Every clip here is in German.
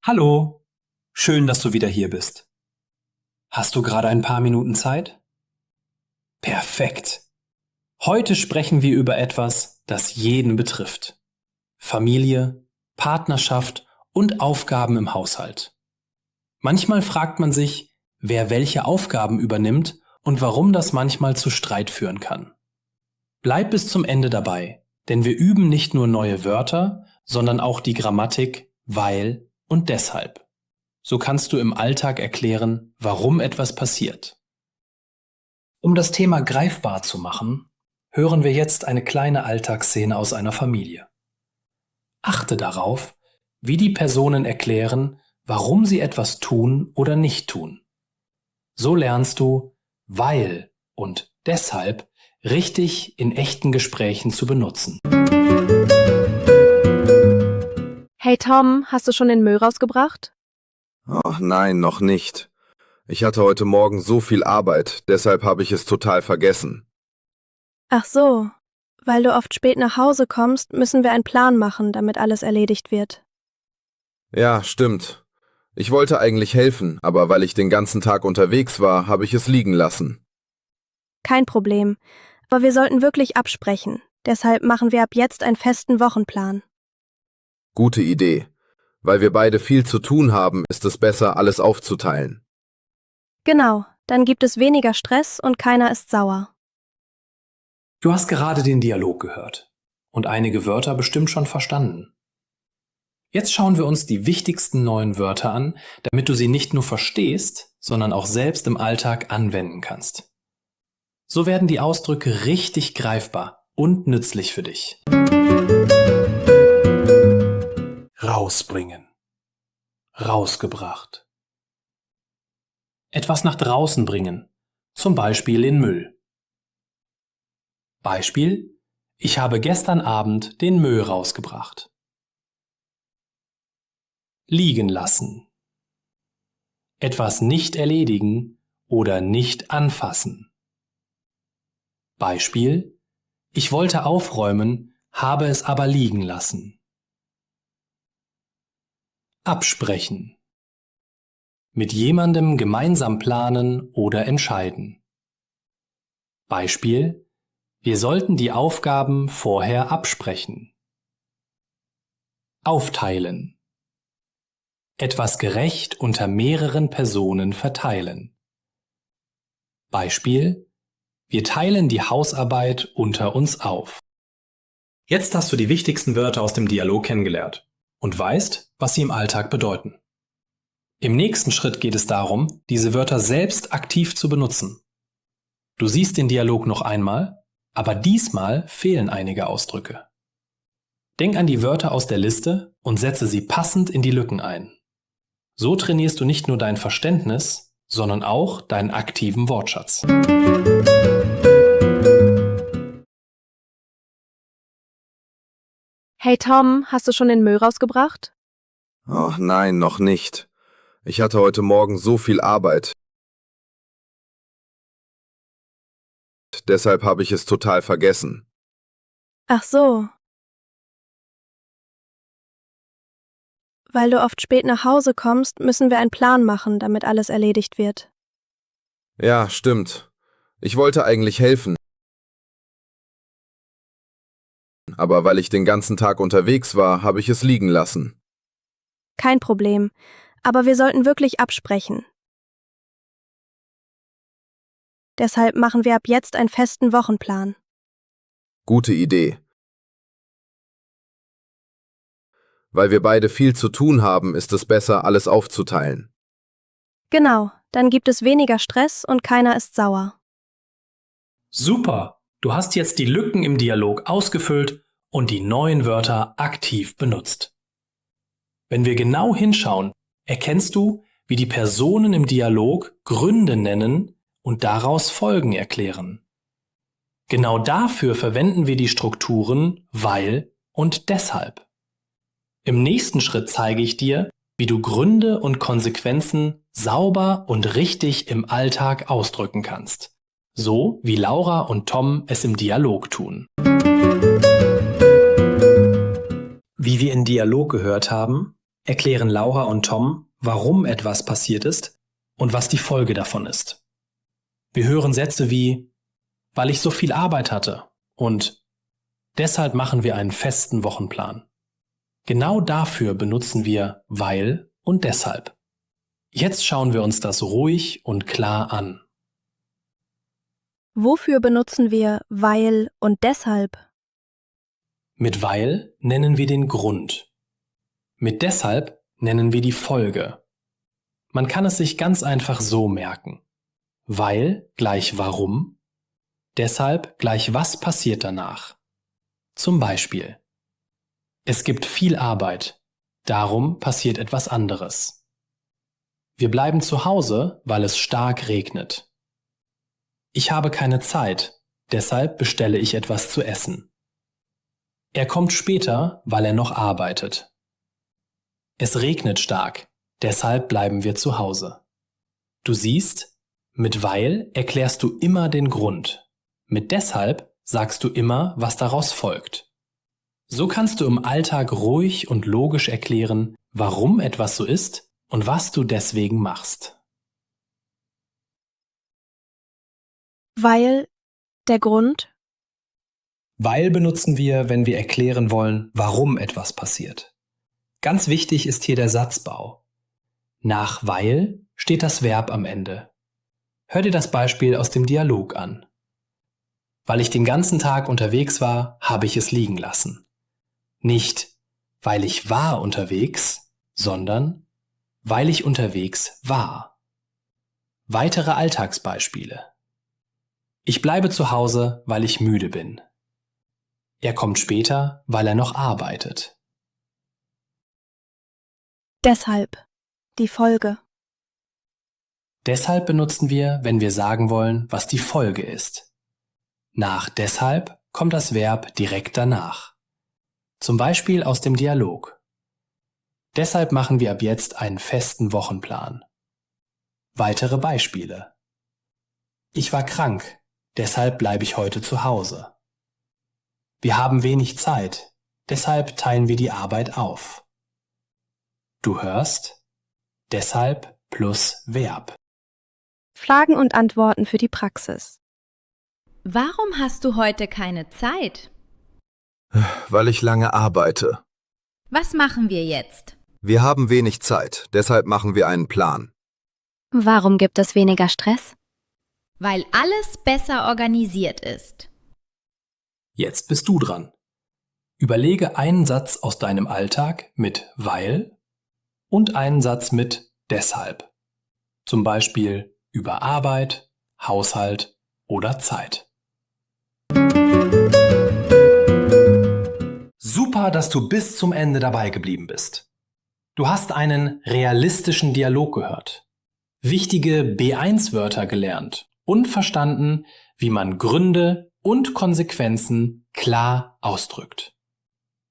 Hallo, schön, dass du wieder hier bist. Hast du gerade ein paar Minuten Zeit? Perfekt. Heute sprechen wir über etwas, das jeden betrifft. Familie, Partnerschaft und Aufgaben im Haushalt. Manchmal fragt man sich, wer welche Aufgaben übernimmt und warum das manchmal zu Streit führen kann. Bleib bis zum Ende dabei, denn wir üben nicht nur neue Wörter, sondern auch die Grammatik weil und deshalb. So kannst du im Alltag erklären, warum etwas passiert. Um das Thema greifbar zu machen, hören wir jetzt eine kleine Alltagsszene aus einer Familie. Achte darauf, wie die Personen erklären, warum sie etwas tun oder nicht tun. So lernst du weil und deshalb richtig in echten Gesprächen zu benutzen. Hey Tom, hast du schon den Müll rausgebracht? Oh nein, noch nicht. Ich hatte heute Morgen so viel Arbeit, deshalb habe ich es total vergessen. Ach so, weil du oft spät nach Hause kommst, müssen wir einen Plan machen, damit alles erledigt wird. Ja, stimmt. Ich wollte eigentlich helfen, aber weil ich den ganzen Tag unterwegs war, habe ich es liegen lassen. Kein Problem, aber wir sollten wirklich absprechen. Deshalb machen wir ab jetzt einen festen Wochenplan. Gute Idee. Weil wir beide viel zu tun haben, ist es besser, alles aufzuteilen. Genau, dann gibt es weniger Stress und keiner ist sauer. Du hast gerade den Dialog gehört und einige Wörter bestimmt schon verstanden. Jetzt schauen wir uns die wichtigsten neuen Wörter an, damit du sie nicht nur verstehst, sondern auch selbst im Alltag anwenden kannst. So werden die Ausdrücke richtig greifbar und nützlich für dich. Rausbringen. Rausgebracht. Etwas nach draußen bringen, zum Beispiel den Müll. Beispiel: Ich habe gestern Abend den Müll rausgebracht. Liegen lassen. Etwas nicht erledigen oder nicht anfassen. Beispiel: Ich wollte aufräumen, habe es aber liegen lassen. Absprechen. Mit jemandem gemeinsam planen oder entscheiden. Beispiel: Wir sollten die Aufgaben vorher absprechen. Aufteilen. Etwas gerecht unter mehreren Personen verteilen. Beispiel: Wir teilen die Hausarbeit unter uns auf. Jetzt hast du die wichtigsten Wörter aus dem Dialog kennengelernt und weißt, was sie im Alltag bedeuten. Im nächsten Schritt geht es darum, diese Wörter selbst aktiv zu benutzen. Du siehst den Dialog noch einmal, aber diesmal fehlen einige Ausdrücke. Denk an die Wörter aus der Liste und setze sie passend in die Lücken ein. So trainierst du nicht nur dein Verständnis, sondern auch deinen aktiven Wortschatz. Hey Tom, hast du schon den Müll rausgebracht? Oh nein, noch nicht. Ich hatte heute Morgen so viel Arbeit. Deshalb habe ich es total vergessen. Ach so. Weil du oft spät nach Hause kommst, müssen wir einen Plan machen, damit alles erledigt wird. Ja, stimmt. Ich wollte eigentlich helfen, aber weil ich den ganzen Tag unterwegs war, habe ich es liegen lassen. Kein Problem, aber wir sollten wirklich absprechen. Deshalb machen wir ab jetzt einen festen Wochenplan. Gute Idee. Weil wir beide viel zu tun haben, ist es besser, alles aufzuteilen. Genau, dann gibt es weniger Stress und keiner ist sauer. Super! Du hast jetzt die Lücken im Dialog ausgefüllt und die neuen Wörter aktiv benutzt. Wenn wir genau hinschauen, erkennst du, wie die Personen im Dialog Gründe nennen und daraus Folgen erklären. Genau dafür verwenden wir die Strukturen weil und deshalb. Im nächsten Schritt zeige ich dir, wie du Gründe und Konsequenzen sauber und richtig im Alltag ausdrücken kannst. So wie Laura und Tom es im Dialog tun. Wie wir im Dialog gehört haben, erklären Laura und Tom, warum etwas passiert ist und was die Folge davon ist. Wir hören Sätze wie, weil ich so viel Arbeit hatte und deshalb machen wir einen festen Wochenplan. Genau dafür benutzen wir weil und deshalb. Jetzt schauen wir uns das ruhig und klar an. Wofür benutzen wir weil und deshalb? Mit weil nennen wir den Grund. Mit deshalb nennen wir die Folge. Man kann es sich ganz einfach so merken. Weil gleich warum, deshalb gleich was passiert danach. Zum Beispiel: Es gibt viel Arbeit, darum passiert etwas anderes. Wir bleiben zu Hause, weil es stark regnet. Ich habe keine Zeit, deshalb bestelle ich etwas zu essen. Er kommt später, weil er noch arbeitet. Es regnet stark, deshalb bleiben wir zu Hause. Du siehst, mit weil erklärst du immer den Grund. Mit deshalb sagst du immer, was daraus folgt. So kannst du im Alltag ruhig und logisch erklären, warum etwas so ist und was du deswegen machst. Weil, der Grund, Weil benutzen wir, wenn wir erklären wollen, warum etwas passiert. Ganz wichtig ist hier der Satzbau. Nach weil steht das Verb am Ende. Hör dir das Beispiel aus dem Dialog an. Weil ich den ganzen Tag unterwegs war, habe ich es liegen lassen. Nicht, weil ich war unterwegs, sondern weil ich unterwegs war. Weitere Alltagsbeispiele. Ich bleibe zu Hause, weil ich müde bin. Er kommt später, weil er noch arbeitet. deshalb, die Folge. Deshalb benutzen wir, wenn wir sagen wollen, was die Folge ist. Nach deshalb kommt das Verb direkt danach. Zum Beispiel aus dem Dialog. Deshalb machen wir ab jetzt einen festen Wochenplan. Weitere Beispiele. Ich war krank, deshalb bleibe ich heute zu Hause. Wir haben wenig Zeit, deshalb teilen wir die Arbeit auf. Du hörst, deshalb plus Verb. Fragen und Antworten für die Praxis. Warum hast du heute keine Zeit? Weil ich lange arbeite. Was machen wir jetzt? Wir haben wenig Zeit, deshalb machen wir einen Plan. Warum gibt es weniger Stress? Weil alles besser organisiert ist. Jetzt bist du dran. Überlege einen Satz aus deinem Alltag mit weil und einen Satz mit deshalb. Zum Beispiel über Arbeit, Haushalt oder Zeit. Super, dass du bis zum Ende dabei geblieben bist. Du hast einen realistischen Dialog gehört, wichtige B1-Wörter gelernt und verstanden, wie man Gründe und Konsequenzen klar ausdrückt.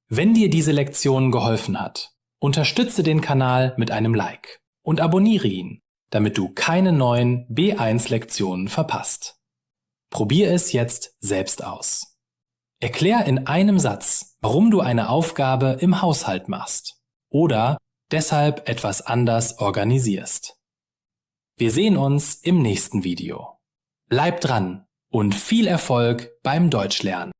Wenn dir diese Lektion geholfen hat, unterstütze den Kanal mit einem Like und abonniere ihn, damit du keine neuen B1-Lektionen verpasst. Probier es jetzt selbst aus. Erklär in einem Satz, warum du eine Aufgabe im Haushalt machst oder deshalb etwas anders organisierst. Wir sehen uns im nächsten Video. Bleib dran und viel Erfolg beim Deutschlernen.